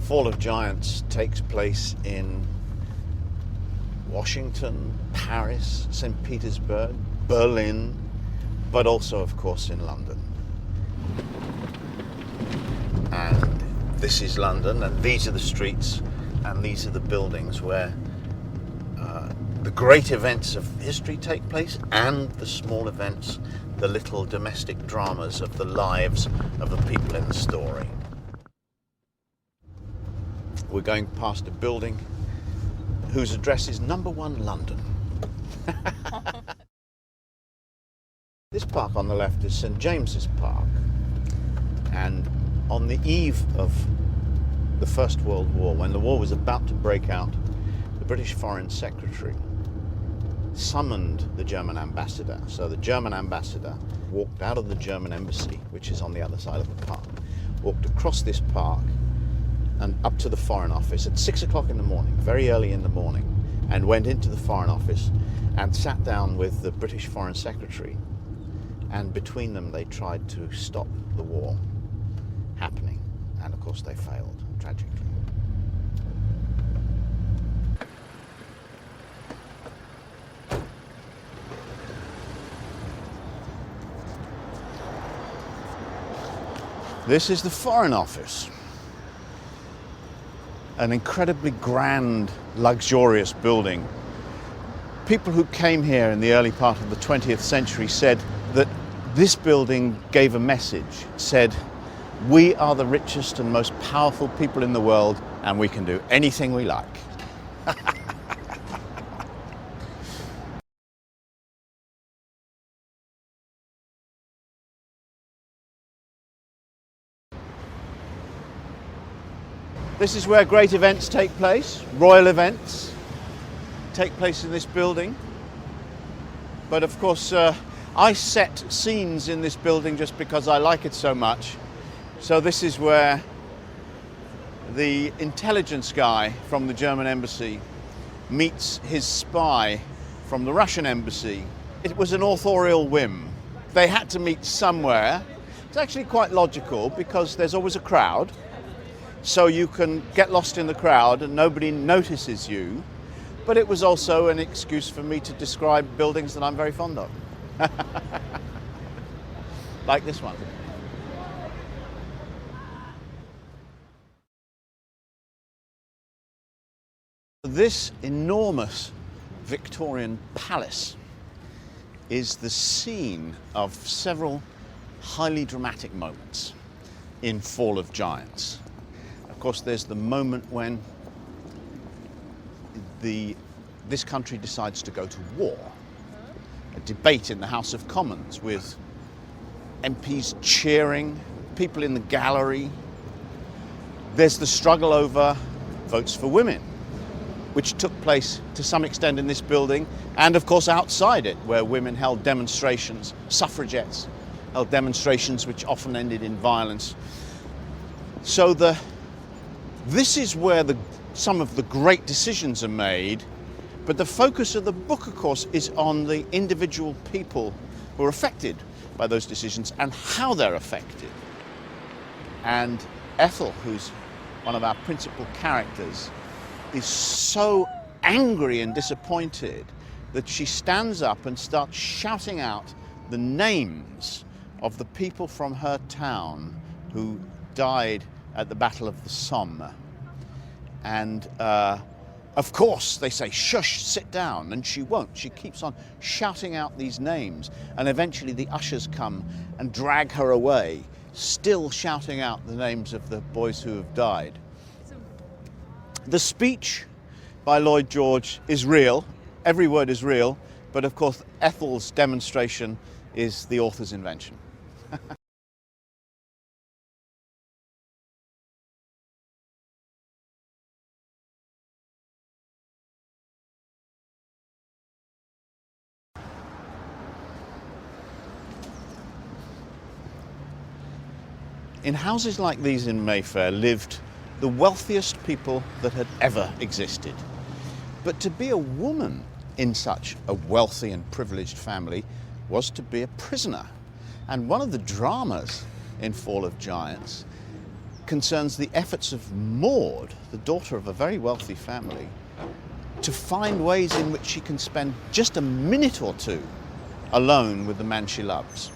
Fall of Giants takes place in Washington, Paris, St. Petersburg, Berlin, but also, of course, in London. And this is London, and these are the streets, and these are the buildings where the great events of history take place, and the small events, the little domestic dramas of the lives of the people in the story. We're going past a building whose address is number 1 London. This park on the left is St. James's Park, and on the eve of the First World War, when the war was about to break out, the British Foreign Secretary summoned the German ambassador. So the German ambassador walked out of the German embassy, which is on the other side of the park, walked across this park and up to the Foreign Office at 6 o'clock in the morning, very early in the morning, and went into the Foreign Office and sat down with the British Foreign Secretary, and between them they tried to stop the war happening, and of course they failed, tragically. This is the Foreign Office. An incredibly grand, luxurious building. People who came here in the early part of the 20th century said that this building gave a message, said, we are the richest and most powerful people in the world, and we can do anything we like. This is where great events take place. Royal events take place in this building. But of course, I set scenes in this building just because I like it so much. So this is where the intelligence guy from the German embassy meets his spy from the Russian embassy. It was an authorial whim. They had to meet somewhere. It's actually quite logical because there's always a crowd. So you can get lost in the crowd and nobody notices you. But it was also an excuse for me to describe buildings that I'm very fond of. Like this one. This enormous Victorian palace is the scene of several highly dramatic moments in Fall of Giants. Of course, there's the moment when this country decides to go to war. A debate in the House of Commons with MPs cheering, people in the gallery. There's the struggle over votes for women, which took place to some extent in this building, and of course outside it, where women held demonstrations, suffragettes held demonstrations which often ended in violence. So this is where some of the great decisions are made, but the focus of the book, of course, is on the individual people who are affected by those decisions and how they're affected. And Ethel, who's one of our principal characters, is so angry and disappointed that she stands up and starts shouting out the names of the people from her town who died at the Battle of the Somme. And of course they say, shush, sit down, and she won't. She keeps on shouting out these names, and eventually the ushers come and drag her away, still shouting out the names of the boys who have died. The speech by Lloyd George is real, every word is real, but of course Ethel's demonstration is the author's invention. In houses like these in Mayfair lived the wealthiest people that had ever existed. But to be a woman in such a wealthy and privileged family was to be a prisoner. And one of the dramas in Fall of Giants concerns the efforts of Maud, the daughter of a very wealthy family, to find ways in which she can spend just a minute or two alone with the man she loves.